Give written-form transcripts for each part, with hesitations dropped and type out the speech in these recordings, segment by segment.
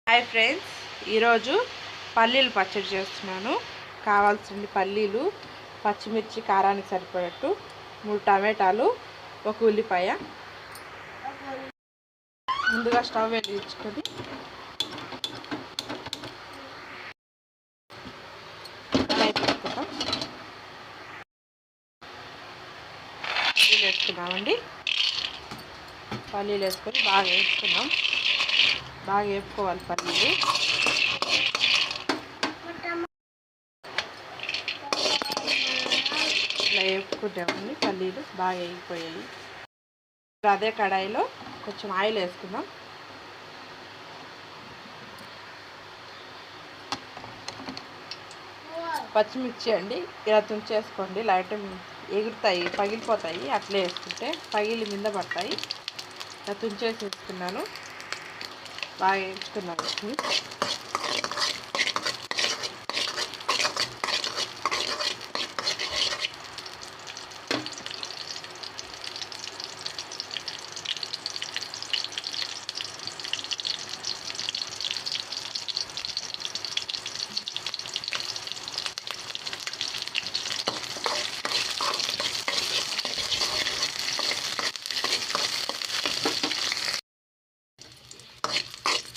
Hi friends, ఈరోజు పల్లీలు పచ్చడి చేస్తున్నాను. కావాల్సిన పల్లీలు, పచ్చిమిర్చి కారానికి సరిపడట్టు, 3 టమాటాలు, 1 ఉల్లిపాయ. ముందుగా స్టవ్ వెలిగించుకొని పల్లీలు వేసుకున్నామండి. పల్లీలు వేసుకొని బాగా వేసుకున్నాం. బాగా వేపుకోవాలి పల్లీలు. ఇలా వేపుకుంటామండి. పల్లీలు బాగా వేగిపోయాయి. అదే కడాయిలో కొంచెం ఆయిల్ వేసుకుందాం. పచ్చిమిర్చి అండి ఇలా తుంచేసుకోండి. లైట్ ఎగురుతాయి, పగిలిపోతాయి. అట్లే వేసుకుంటే పగిలి మీద పడతాయి. ఇలా తుంచేసి వేసుకున్నాను. బాగా వేసుకున్నాను.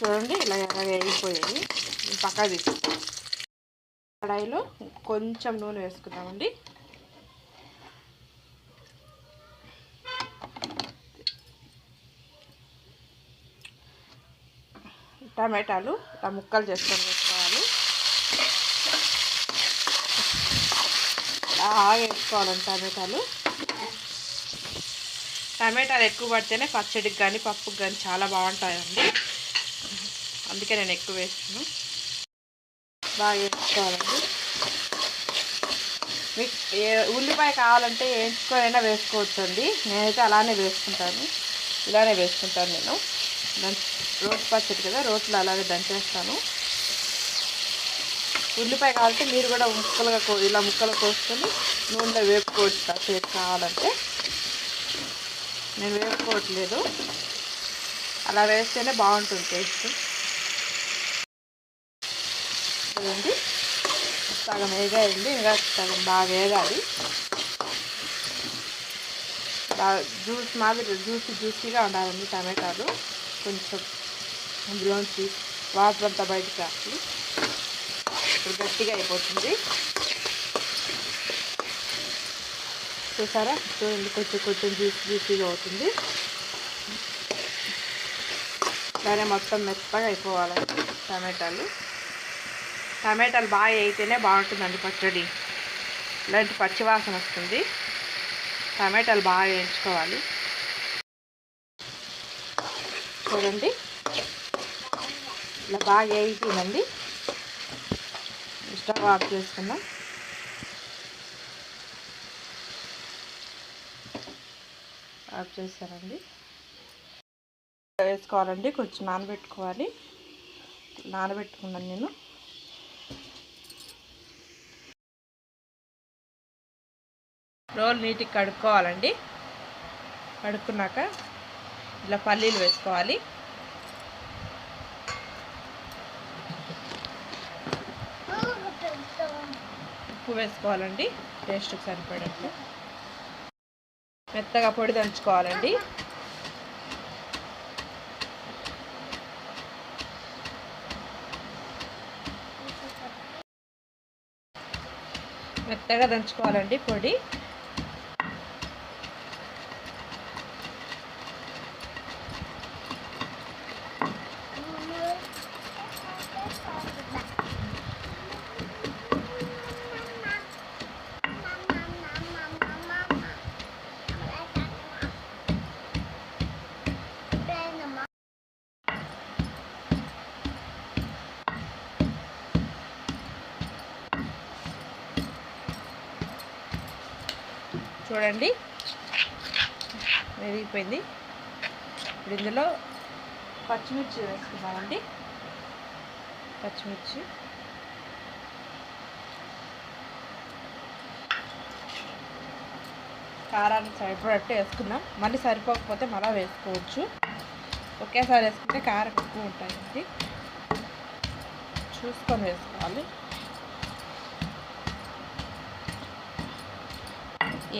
చూడండి, ఇలా ఎర్రగా వేగిపోయాయి. పక్కా తీసుకుంటాం. కడాయిలో కొంచెం నూనె వేసుకుందామండి. టమాటాలు ఇలా ముక్కలు చేసుకొని వేసుకోవాలి. బాగా వేసుకోవాలండి టమాటాలు ఎక్కువ పడితేనే పచ్చడికి కానీ పప్పుకి కానీ చాలా బాగుంటాయండి. అందుకే నేను ఎక్కువ వేస్తున్నాను. బాగా వేసుకోవాలండి. మీకు ఉల్లిపాయ కావాలంటే వేయించుకొనైనా వేసుకోవచ్చండి. నేనైతే అలానే వేసుకుంటాను. ఇలానే వేసుకుంటాను నేను. రోటి పచ్చడి కదా, రోట్లో అలాగే దంచేస్తాను. ఉల్లిపాయ కావాలంటే మీరు కూడా ఇలా ముక్కలు కోసుకొని నూనెలో వేపుకోవచ్చు. కాసేపు కావాలంటే. నేను వేపుకోవట్లేదు. అలా వేస్తేనే బాగుంటుంది టేస్ట్. చూడండి, సగం వేగాయండి. ఇంకా సగం బాగా వేగాలి. బాగా జ్యూసీగా ఉండాలండి టమాటాలు. కొంచెం అందులోంచి వాటర్ అంతా బయటకు రాసి ఇప్పుడు గట్టిగా అయిపోతుంది. చూసారా? చూడండి, కొంచెం జ్యూసీగా అవుతుంది. దాన్ని మొత్తం మెత్తగా అయిపోవాలండి టమాటాలు బాగా వేయితేనే బాగుంటుందండి పచ్చడి. ఇలాంటి పచ్చివాసన వస్తుంది. టమాటాలు బాగా వేయించుకోవాలి. చూడండి, ఇలా బాగా వేయిపోయిందండి. స్టవ్ ఆఫ్ చేసుకుందాం. ఆఫ్ చేశానండి. వేసుకోవాలండి. కొంచెం నానబెట్టుకున్నాను నేను. రోల్ నీట్గా కడుక్కోవాలండి. కడుక్కున్నాక ఇలా పల్లీలు వేసుకోవాలి. ఉప్పు వేసుకోవాలండి టేస్ట్కి సరిపడట్టు. మెత్తగా పొడి దంచుకోవాలండి. మెత్తగా దంచుకోవాలండి పొడి. చూడండి, వేగిపోయింది. ఇప్పుడు ఇందులో పచ్చిమిర్చి వేసుకుందామండి. పచ్చిమిర్చి కారానికి సరిపడట్టు వేసుకున్నాం. మళ్ళీ సరిపోకపోతే మళ్ళీ వేసుకోవచ్చు. ఒకేసారి వేసుకుంటే కారం ఎక్కువ ఉంటాయండి. చూసుకొని వేసుకోవాలి.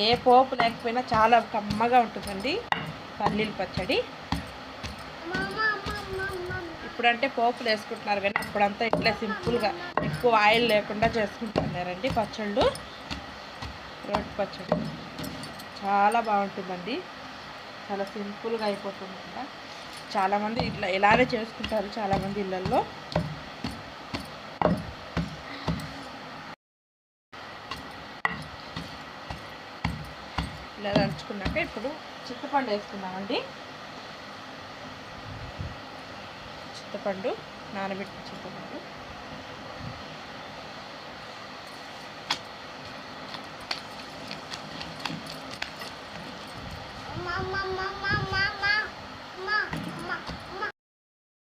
ఏ పోపు లేకపోయినా చాలా కమ్మగా ఉంటుందండి పల్లీల పచ్చడి. ఇప్పుడంటే పోపులు వేసుకుంటున్నారు కానీ అప్పుడంతా ఇట్లా సింపుల్గా ఎక్కువ ఆయిల్ లేకుండా చేసుకుంటున్నారండి పచ్చళ్ళు. రోటి పచ్చడి చాలా బాగుంటుందండి, చాలా సింపుల్గా అయిపోతుంది కూడా. చాలామంది ఇట్లా ఇలానే చేసుకుంటారు చాలామంది ఇళ్ళల్లో. ఇలా దంచుకున్నాక ఇప్పుడు చింతపండు వేసుకున్నామండి. చింతపండు, నానబెట్టిన చింతపండు.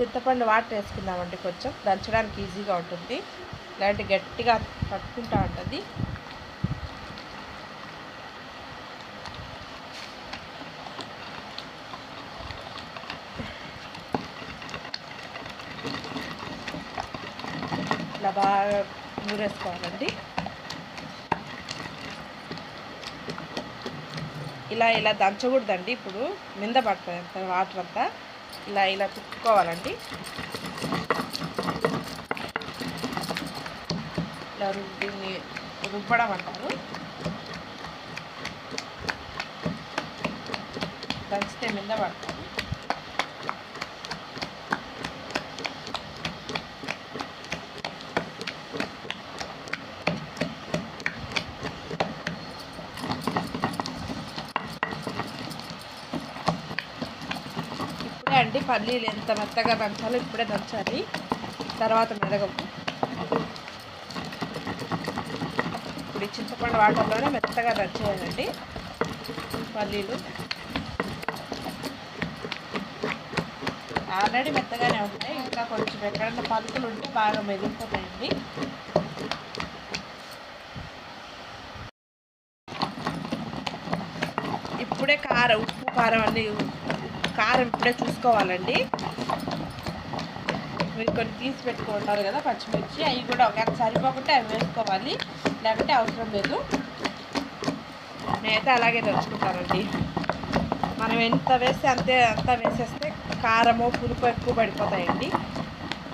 చింతపండు వాటర్ వేసుకుందామండి, కొంచెం దంచడానికి ఈజీగా ఉంటుంది. ఇలాంటి గట్టిగా పట్టుకుంటా ఉంటుంది. ఇలా బాగా నూరేసుకోవాలండి. ఇలా దంచకూడదండి, ఇప్పుడు మింద పడుతుంది అంత వాటర్ అంతా. ఇలా తిప్పుకోవాలండి. ఇలా దీన్ని రుబ్బడం అంటారు. దంచితే మింద పడుతుంది. అండి పల్లీలు ఎంత మెత్తగా దంచాలో ఇప్పుడే దంచాలి, తర్వాత మెదగవు. ఇప్పుడు ఈ చింతపండు వాటర్లోనే మెత్తగా దంచేయాలండి పల్లీలు. ఆల్రెడీ మెత్తగానే ఉంటాయి, ఇంకా కొంచెం ఎక్కడన్నా పలుకులు ఉంటే బాగా మెదిగిపోతాయండి. ఇప్పుడే ఉప్పు కారం అన్నీ కారం ఇప్పుడే చూసుకోవాలండి. మీరు కొన్ని తీసి పెట్టుకుంటారు కదా పచ్చిమిర్చి, అవి కూడా ఒకవేళ సరిపోకుంటే అవి వేసుకోవాలి, లేకపోతే అవసరం లేదు. నేనైతే అలాగే దంచుకుంటానండి. మనం ఎంత వేస్తే అంతా వేసేస్తే కారము పులుపు ఎక్కువ పడిపోతాయండి.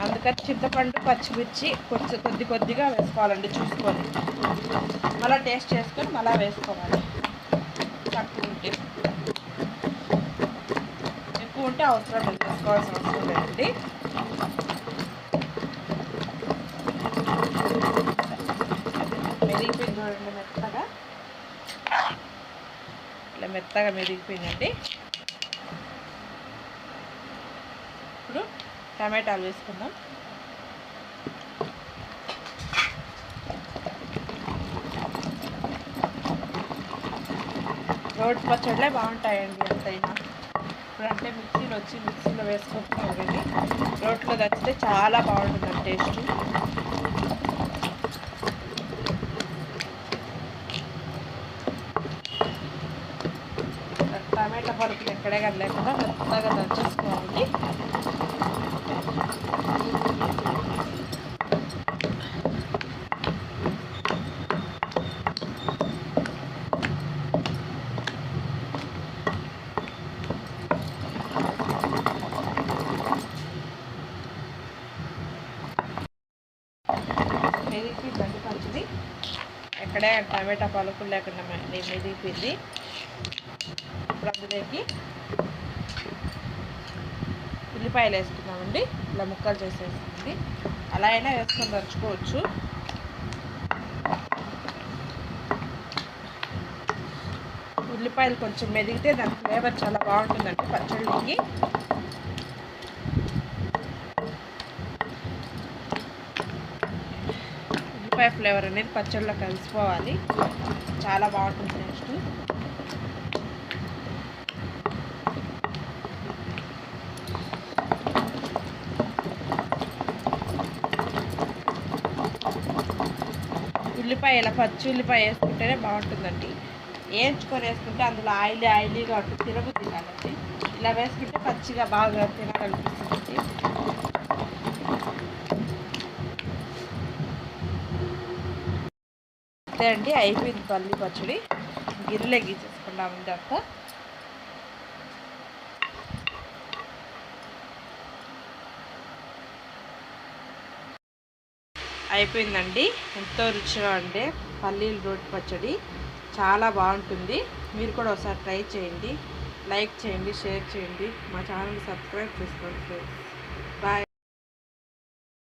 అందుకని చింతపండు, పచ్చిమిర్చి కొద్దిగా వేసుకోవాలండి చూసుకొని. మళ్ళీ టేస్ట్ చేసుకొని మళ్ళీ వేసుకోవాలి. తక్కువ ఉంటే ఉంటే అవసరం లేదు, వేసుకోవాల్సిన అవసరం లేదండి. మెదిగిపోయింది చూడండి మెత్తగా, ఇలా మెత్తగా మెదిగిపోయిందండి. ఇప్పుడు టమాటాలు వేసుకుందాం. రోటి పచ్చళ్ళే బాగుంటాయండి ఎంతైనా. ఇప్పుడంటే మిక్సీలో వేసుకుంటున్నాం కానీ రోట్లో దంచితే చాలా బాగుంటుందండి టేస్ట్. టమాటా పలుకులు ఎక్కడే కానీ లేకుండా మెత్తగా దంచేసుకోవాలి. మెదిగిపోయిందండి పచ్చడి, ఎక్కడే టమాటా పలుకులు లేకుండా మెదిగిపోయింది. ఇప్పుడు అందులోకి ఉల్లిపాయలు వేసుకున్నామండి. ఇలా ముక్కలు చేసేసింది, అలా అయినా వేసుకొని దంచుకోవచ్చు. ఉల్లిపాయలు కొంచెం మెదిగితే దాని ఫ్లేవర్ చాలా బాగుంటుందండి పచ్చళ్ళకి. ఉల్లిపాయ ఫ్లేవర్ అనేది పచ్చళ్ళలో కలిసిపోవాలి, చాలా బాగుంటుంది టేస్ట్. ఉల్లిపాయ ఇలా పచ్చి ఉల్లిపాయ వేసుకుంటేనే బాగుంటుందండి. వేయించుకొని వేసుకుంటే అందులో ఆయిలీగా ఉంటుంది, తినబుద్ధి కాదండి. ఇలా వేసుకుంటే పచ్చిగా బాగా తినాలనిపిస్తుంది. అంతే అండి, అయిపోయింది పల్లి పచ్చడి. గిన్నెలో గీసేసుకున్నాం ఇదంతా. అయిపోయిందండి. ఎంతో రుచిగా ఉండే పల్లీల రోటి పచ్చడి చాలా బాగుంటుంది. మీరు కూడా ఒకసారి ట్రై చేయండి. లైక్ చేయండి, షేర్ చేయండి, మా ఛానల్ సబ్స్క్రైబ్ చేసుకోండి ఫ్రెండ్స్. బాయ్.